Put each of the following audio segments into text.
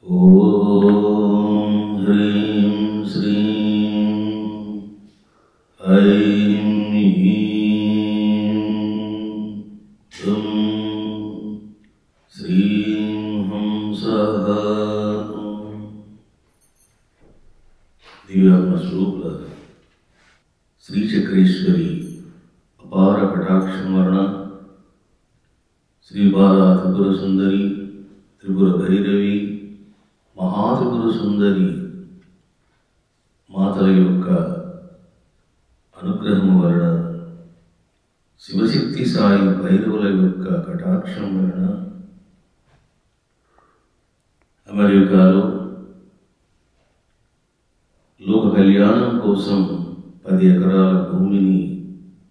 ఓం హ్రీం శ్రీం ఐం హ్రీం దుం శ్రీం హంసః. దివ్యాత్మ స్వరూపుల శ్రీచక్రేశ్వరి అపార కటాక్షం వలన శ్రీబాలా త్రిపుర సుందరి, త్రిపుర భైరవి, మహాత్రిపుర సుందరి మాతల యొక్క అనుగ్రహము వలన, శివశక్తి సాయి భైరవుల యొక్క కటాక్షం వలన అమెరికాలో లోక కళ్యాణం కోసం 10 ఎకరాల భూమిని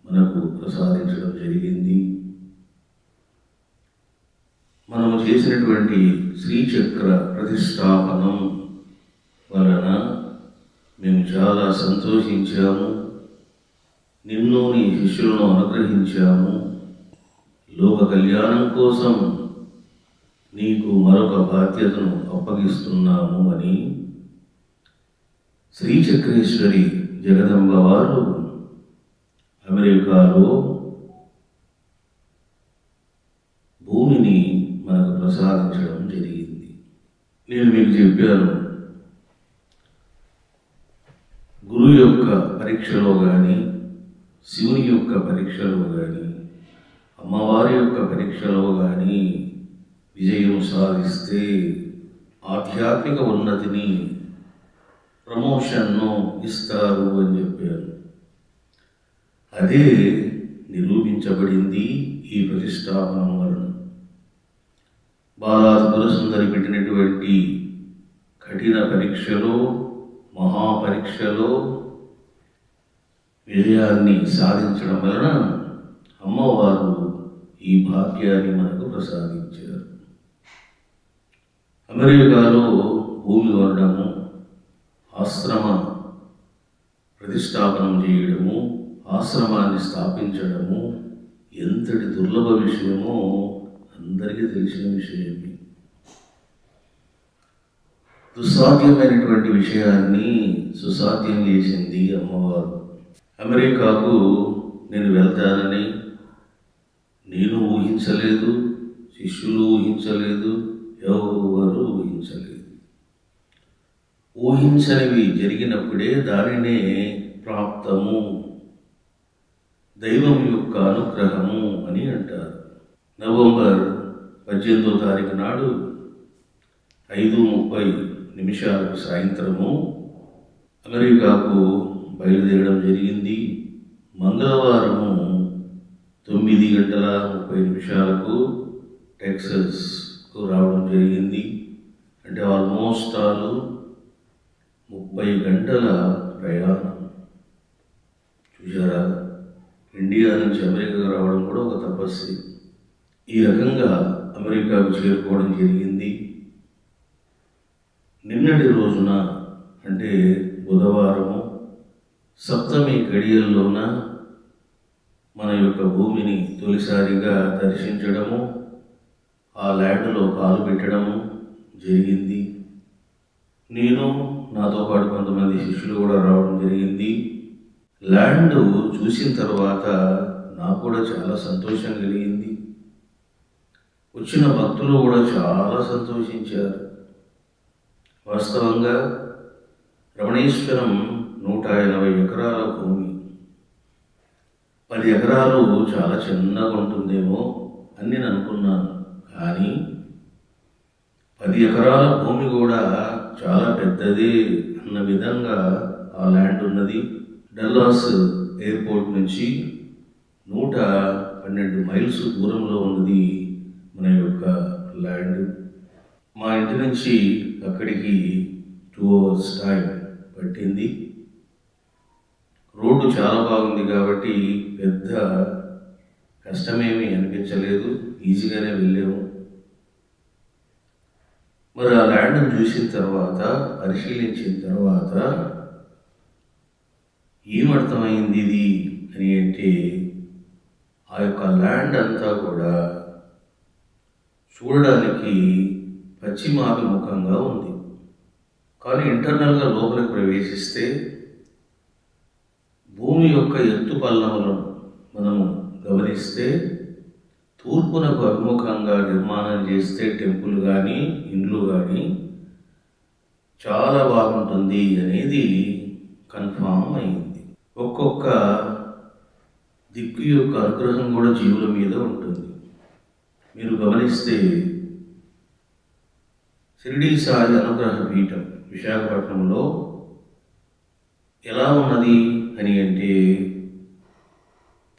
మనకు ప్రసాదించడం జరిగింది. మనము చేసినటువంటి శ్రీచక్ర ప్రతిష్టాపనం వలన మేము చాలా సంతోషించాము. నిన్ను నీ శిష్యులను అనుగ్రహించాము. లోక కళ్యాణం కోసం నీకు మరొక బాధ్యతను అప్పగిస్తున్నాము అని శ్రీచక్రేశ్వరి జగదంబ వారు అమెరికాలో భూమిని మనకు ప్రసాదించడం జరిగింది. నేను మీకు చెప్పాను, గురువు యొక్క పరీక్షలో కానీ, శివుని యొక్క పరీక్షలో కానీ, అమ్మవారి యొక్క పరీక్షలో కానీ విజయం సాధిస్తే ఆధ్యాత్మిక ఉన్నతిని, ప్రమోషన్ను ఇస్తారు అని చెప్పారు. అదే నిరూపించబడింది ఈ ప్రతిష్టాపనం వలన. బాలా త్రిపుర సుందరి పెట్టినటువంటి కఠిన పరీక్షలో, మహాపరీక్షలో విజయాన్ని సాధించడం వలన అమ్మవారు ఈ భాగ్యాన్ని మనకు ప్రసాదించారు. అమెరికాలో భూమి కొనడము, ఆశ్రమ ప్రతిష్టాపనం చేయడము, ఆశ్రమాన్ని స్థాపించడము ఎంతటి దుర్లభ విషయమో అందరికీ తెలిసిన విషయమే. దుస్సాధ్యమైనటువంటి విషయాన్ని సుసాధ్యం చేసింది అమ్మవారు. అమెరికాకు నేను వెళ్తానని నేను ఊహించలేదు, శిష్యులు ఊహించలేదు, ఎవరు ఊహించలేదు. ఊహించనివి జరిగినప్పుడే దానినే ప్రాప్తము, దైవం యొక్క అనుగ్రహము అని అంటారు. నవంబర్ 18వ తారీఖు నాడు 5:30 సాయంత్రము అమెరికాకు బయలుదేరడం జరిగింది. మంగళవారము 9:30 టెక్సస్కు రావడం జరిగింది. అంటే ఆల్మోస్ట్ 30 గంటల ప్రయాణం. చూసారా, ఇండియా నుంచి అమెరికా రావడం కూడా ఒక తపస్సు. ఈ రకంగా అమెరికాకు చేరుకోవడం జరిగింది. నిన్నటి రోజున అంటే బుధవారము సప్తమి గడియల్లోన మన యొక్క భూమిని తొలిసారిగా దర్శించడము, ఆ ల్యాండ్లో కాలు పెట్టడము జరిగింది. నేను, నాతో పాటు కొంతమంది శిష్యులు కూడా రావడం జరిగింది. ల్యాండ్ చూసిన తర్వాత నాకు కూడా చాలా సంతోషం కలిగింది. వచ్చిన భక్తులు కూడా చాలా సంతోషించారు. వాస్తవంగా రమణేశ్వరం 180 ఎకరాల భూమి. 10 ఎకరాలు చాలా చిన్నగా ఉంటుందేమో అని నేను అనుకున్నాను. కానీ 10 ఎకరాల భూమి కూడా చాలా పెద్దదే అన్న విధంగా ఆ ల్యాండ్ ఉన్నది. డల్లాస్ ఎయిర్పోర్ట్ నుంచి 112 మైల్స్ దూరంలో ఉన్నది మన యొక్క ల్యాండ్. మా ఇంటి నుంచి అక్కడికి 2 hours టైం పట్టింది. రోడ్డు చాలా బాగుంది కాబట్టి పెద్ద కష్టమేమీ అనిపించలేదు, ఈజీగానే వెళ్ళాము. మరి ఆ ల్యాండ్ను చూసిన తర్వాత, పరిశీలించిన తర్వాత ఏమర్థమైంది ఇది అని అంటే, ఆ యొక్క ల్యాండ్ అంతా కూడా చూడడానికి పశ్చిమాభిముఖంగా ఉంది. కానీ ఇంటర్నల్గా లోపలికి ప్రవేశిస్తే భూమి యొక్క ఎత్తు పల్లములను మనము గమనిస్తే తూర్పునకు అభిముఖంగా నిర్మాణం చేస్తే టెంపుల్ కానీ ఇండ్లు కానీ చాలా బాగుంటుంది అనేది కన్ఫామ్ అయింది. ఒక్కొక్క దిక్కు యొక్క అనుగ్రహం కూడా జీవుల మీద ఉంటుంది. మీరు గమనిస్తే షిరిడీ సాయి అనుగ్రహ పీఠం విశాఖపట్నంలో ఎలా ఉన్నది అని అంటే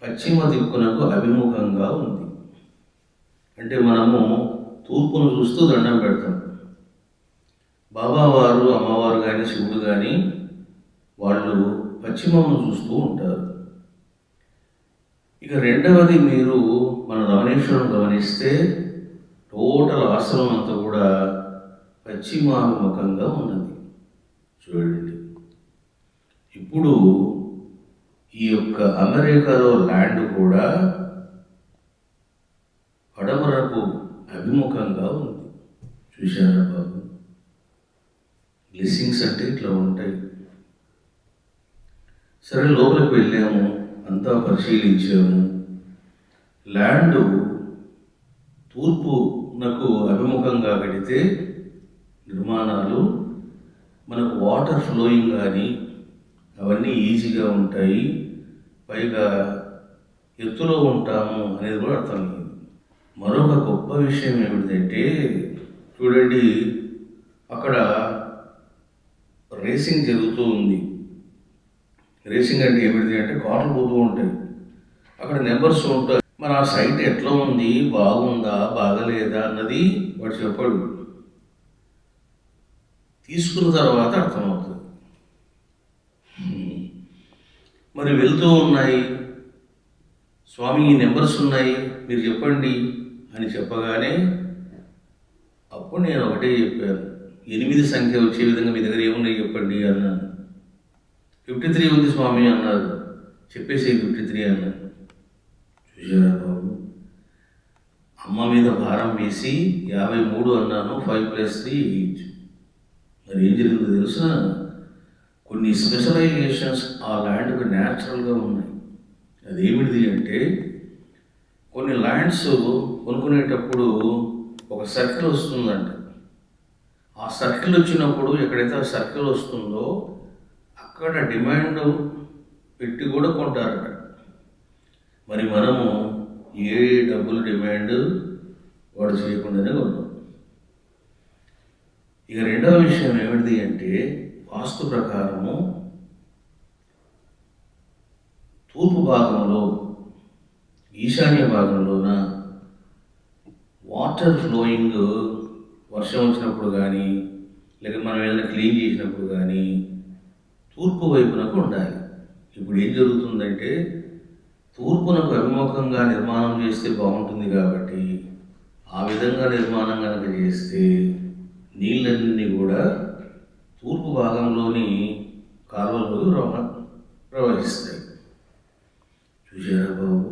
పశ్చిమ దిక్కునకు అభిముఖంగా ఉంది. అంటే మనము తూర్పును చూస్తూ దండం పెడతాం. బాబావారు, అమ్మవారు కానీ, శివుడు కానీ వాళ్ళు పశ్చిమమును చూస్తూ ఉంటారు. ఇక రెండవది, మీరు మన రమణేశ్వరం గమనిస్తే టోటల్ ఆశ్రమం అంతా కూడా పశ్చిమాభిముఖంగా ఉన్నది. చూడండి, ఇప్పుడు ఈ యొక్క అమెరికాలో ల్యాండ్ కూడా పడమరకు అభిముఖంగా ఉంది. చూశారా బాబు? బ్లెస్సింగ్స్ అంటే ఇట్లా ఉంటాయి. సరే, లోపలికి వెళ్ళాము, అంతా పరిశీలించాము. ల్యాండ్ తూర్పునకు అభిముఖంగా కడితే నిర్మాణాలు మనకు వాటర్ ఫ్లోయింగ్ కానీ అవన్నీ ఈజీగా ఉంటాయి. పైగా ఎత్తులో ఉంటాము అనేది కూడా అర్థమైంది. మరొక గొప్ప విషయం ఏమిటంటే, చూడండి, అక్కడ రేసింగ్ జరుగుతూ ఉంది. రేసింగ్ అంటే ఏమిటి అంటే కార్లు పోతూ ఉంటాయి, అక్కడ నెంబర్స్ ఉంటాయి. మరి ఆ సైట్ ఎట్లా ఉంది, బాగుందా బాగలేదా అన్నది వాడు చెప్పాడు. తీసుకున్న తర్వాత అర్థమవుతుంది. మరి వెళ్తూ ఉన్నాయి, స్వామి ఈ నెంబర్స్ ఉన్నాయి మీరు చెప్పండి అని చెప్పగానే అప్పుడు నేను ఒకటే చెప్పాను, 8 సంఖ్య వచ్చే విధంగా మీ దగ్గర ఏమున్నాయి చెప్పండి అన్నాను. 53 ఉంది స్వామి అన్నారు. చెప్పేసి 53 అన్నాను. చూసారా బాబు, అమ్మ మీద భారం వేసి 53 అన్నాను. 5 + 3 8. మరి ఏం జరిగిందో తెలుసా? కొన్ని స్పెషలైజేషన్స్ ఆ ల్యాండ్కి న్యాచురల్గా ఉన్నాయి. అదేమిటిది అంటే, కొన్ని ల్యాండ్స్ కొనుక్కునేటప్పుడు ఒక సర్కిల్ వస్తుందంట. ఆ సర్కిల్ వచ్చినప్పుడు ఎక్కడైతే ఆ సర్కిల్ వస్తుందో అక్కడ డిమాండ్ పెట్టి కూడా కొంటారట. మరి మనము ఏ డబ్బులు డిమాండ్ వాడు చేయకుండానే కొన్నాం. ఇక రెండవ విషయం ఏమిటిది అంటే, వాస్తు ప్రకారము తూర్పు భాగంలో ఈశాన్య భాగంలోన వాటర్ ఫ్లోయింగ్ వర్షం వచ్చినప్పుడు కానీ లేక మనం ఏదైనా క్లీన్ చేసినప్పుడు కానీ తూర్పు వైపునకు ఉండాలి. ఇప్పుడు ఏం జరుగుతుందంటే, తూర్పునకు అభిముఖంగా నిర్మాణం చేస్తే బాగుంటుంది కాబట్టి ఆ విధంగా నిర్మాణం కనుక చేస్తే నీళ్ళన్నీ కూడా తూర్పు భాగంలోని కాలువలో ప్రవహిస్తాయి. చూసారా బాబు,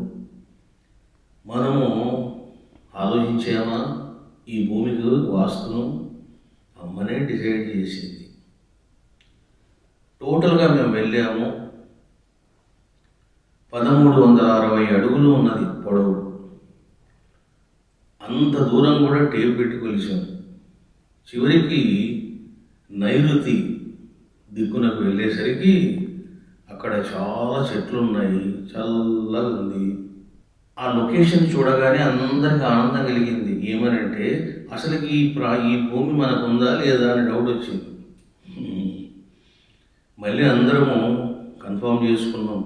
మనము ఆలోచించామా? ఈ భూమికి వాస్తును అమ్మనే డిసైడ్ చేసింది. టోటల్గా మేము వెళ్ళాము, 1360 అడుగులు ఉన్నది పొడవు. అంత దూరం కూడా టేప్ పెట్టి కొలిచాము. చివరికి నైరుతి దిక్కునకు వెళ్ళేసరికి అక్కడ చాలా చెట్లు ఉన్నాయి, చల్లగా ఉంది. ఆ లొకేషన్ చూడగానే అందరికి ఆనందం కలిగింది. ఏమనంటే, అసలుకి ఈ భూమి మనకు ఉందా లేదా అని డౌట్ వచ్చింది. మళ్ళీ అందరము కన్ఫర్మ్ చేసుకున్నాం,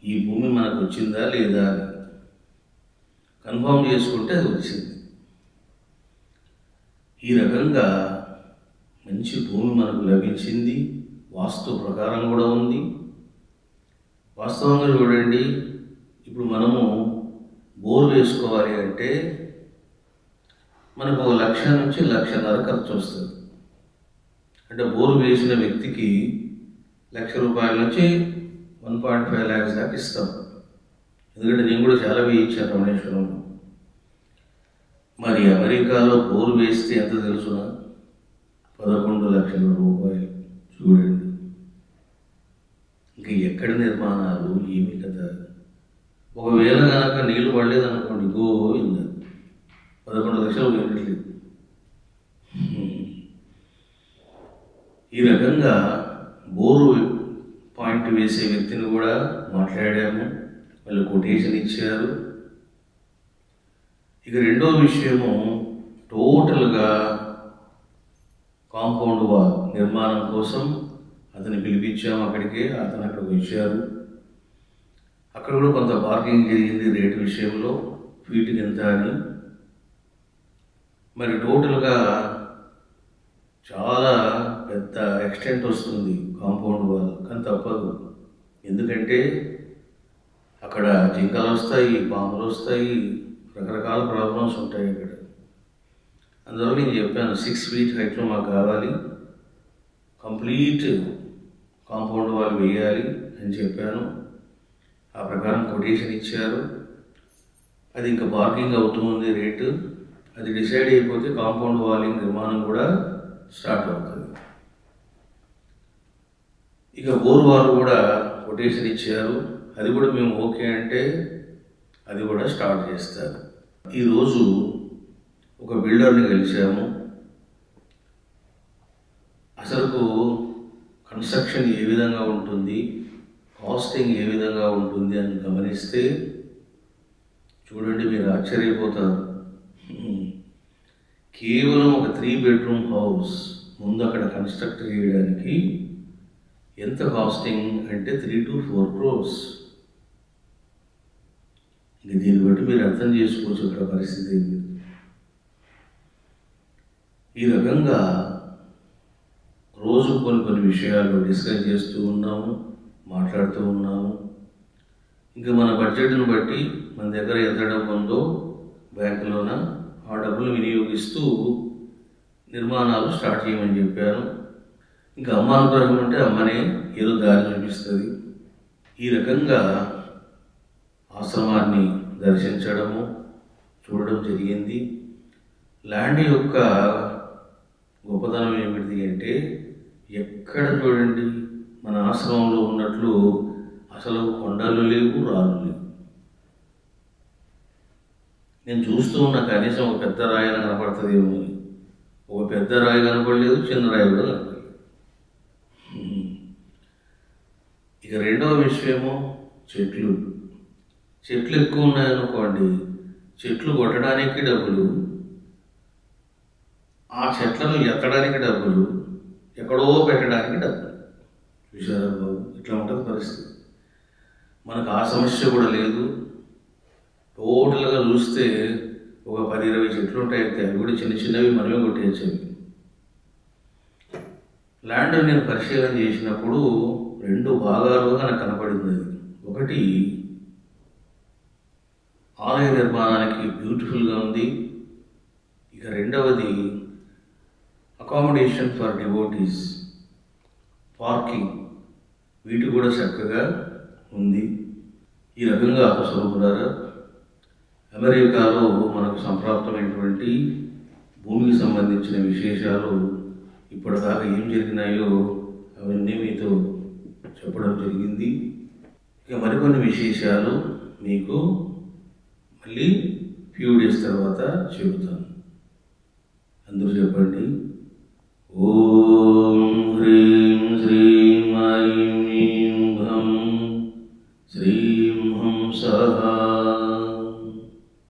ఈ భూమి మనకు వచ్చిందా లేదా అని. కన్ఫర్మ్ చేసుకుంటే అది వచ్చింది. ఈ రకంగా మంచి భూమి మనకు లభించింది. వాస్తు ప్రకారం కూడా ఉంది. వాస్తవంగా చూడండి, ఇప్పుడు మనము బోర్ వేసుకోవాలి అంటే మనకు 1,00,000 నుంచి 1,50,000 ఖర్చు వస్తుంది. అంటే బోర్ వేసిన వ్యక్తికి ₹1,00,000 నుంచి 1.5 lakhs దాకా ఇస్తాం. ఎందుకంటే నేను కూడా చాలా వేయించాను రమణేశ్వరంలో. మరి అమెరికాలో బోరు వేస్తే ఎంత తెలుసునా? 11 లక్షల రూపాయలు. చూడండి, ఇంకా ఎక్కడ నిర్మాణాలు, ఏమి కదా. ఒకవేళ కనుక నీళ్లు పడలేదనుకోండి, గోవింద 11 లక్షలు వెళ్ళట్లేదు. ఈ రకంగా బోరు పాయింట్ వేసే వ్యక్తిని కూడా మాట్లాడాము, వాళ్ళు కొటేషన్ ఇచ్చారు. ఇక రెండో విషయము, టోటల్గా కాంపౌండ్ వాల్ నిర్మాణం కోసం అతన్ని పిలిపించాము. అక్కడికి అక్కడికి వచ్చారు. అక్కడ కూడా కొంత బార్గెనింగ్ జరిగింది రేటు విషయంలో, ఫీట్కి ఎంత అని. మరి టోటల్గా చాలా పెద్ద ఎక్స్టెంట్ వస్తుంది కాంపౌండ్ వాల్, కానీ తప్పదు. ఎందుకంటే అక్కడ జింకలు వస్తాయి, పాములు వస్తాయి, రకరకాల ప్రాబ్లమ్స్ ఉంటాయి అక్కడ. అందువల్ల నేను చెప్పాను 6 feet హైట్లో మాకు కావాలి, కంప్లీట్ కాంపౌండ్ వాల్ వేయాలి అని చెప్పాను. ఆ ప్రకారం కొటేషన్ ఇచ్చారు. అది ఇంకా బార్గింగ్ అవుతుంది రేటు. అది డిసైడ్ అయిపోతే కాంపౌండ్ వాలింగ్ నిర్మాణం కూడా స్టార్ట్ అవుతుంది. ఇక బోర్ వాల్ కూడా కొటేషన్ ఇచ్చారు. అది కూడా మేము ఓకే అంటే అది కూడా స్టార్ట్ చేస్తారు. ఈరోజు ఒక బిల్డర్ని కలిసాము. అసలు కన్స్ట్రక్షన్ ఏ విధంగా ఉంటుంది, కాస్టింగ్ ఏ విధంగా ఉంటుంది అని గమనిస్తే చూడండి, మీరు ఆశ్చర్యపోతారు. కేవలం ఒక 3 bedroom హౌస్ ముందు అక్కడ కన్స్ట్రక్ట్ చేయడానికి ఎంత కాస్టింగ్ అంటే 3 to 4 crores. ఇంక దీన్ని బట్టి మీరు అర్థం చేసుకోవచ్చు అక్కడ పరిస్థితి ఏంటి. ఈ రకంగా రోజు కొన్ని విషయాలు డిస్కస్ చేస్తూ ఉన్నాము, మాట్లాడుతూ ఉన్నాము. ఇంకా మన బడ్జెట్ను బట్టి మన దగ్గర ఎంత డబ్బు ఉందో బ్యాంకులోన ఆ డబ్బులు వినియోగిస్తూ నిర్మాణాలు స్టార్ట్ చేయమని చెప్పాను. ఇంకా అమ్మ అనుగ్రహం అంటే అమ్మనే ఏదో దారి చూపిస్తుంది. ఈ రకంగా ఆశ్రమాన్ని దర్శించడము, చూడడం జరిగింది. ల్యాండ్ యొక్క గొప్పతనం ఏమిటి అంటే, ఎక్కడ చూడండి మన ఆశ్రమంలో ఉన్నట్లు అసలు కొండలు లేవు, రాళ్ళు లేవు. నేను చూస్తూ ఉన్న కనీసం ఒక పెద్ద రాయి కనపడుతుందేమో, ఒక పెద్ద రాయి కనపడలేదు, చిన్న రాయి కూడా కనపడలేదు. ఇక రెండవ విషయము, చెట్లు ఎక్కువ ఉన్నాయనుకోండి, చెట్లు కొట్టడానికి డబ్బులు, ఆ చెట్లను ఎత్తడానికి డబ్బులు, ఎక్కడో పెట్టడానికి డబ్బులు. చూసారా బాబు, ఇట్లా ఉంటుంది పరిస్థితి. మనకు ఆ సమస్య కూడా లేదు. టోటల్గా చూస్తే ఒక 10-20 చెట్లు ఉంటాయి. అవి కూడా చిన్నవి మనమే కొట్టేయచ్చు. ల్యాండ్ నేను పరిశీలన చేసినప్పుడు 2 భాగాలుగా నాకు కనపడింది. ఒకటి ఆలయ నిర్మాణానికి బ్యూటిఫుల్గా ఉంది. ఇక రెండవది అకామిడేషన్ ఫర్ డివోటీస్, పార్కింగ్, వీటి కూడా చక్కగా ఉంది. ఈ రకంగా స్వరూపులారా, అమెరికాలో మనకు సంప్రాప్తమైనటువంటి భూమికి సంబంధించిన విశేషాలు ఇప్పటిదాకా ఏం జరిగినాయో అవన్నీ మీతో చెప్పడం జరిగింది. ఇక మరికొన్ని విశేషాలు మీకు మళ్ళీ ఫ్యూ డేస్ తర్వాత చెబుతాను. అందరూ చెప్పండి. ఓం హ్రీం శ్రీం ఐం హ్రీం హం శ్రీం హం సహా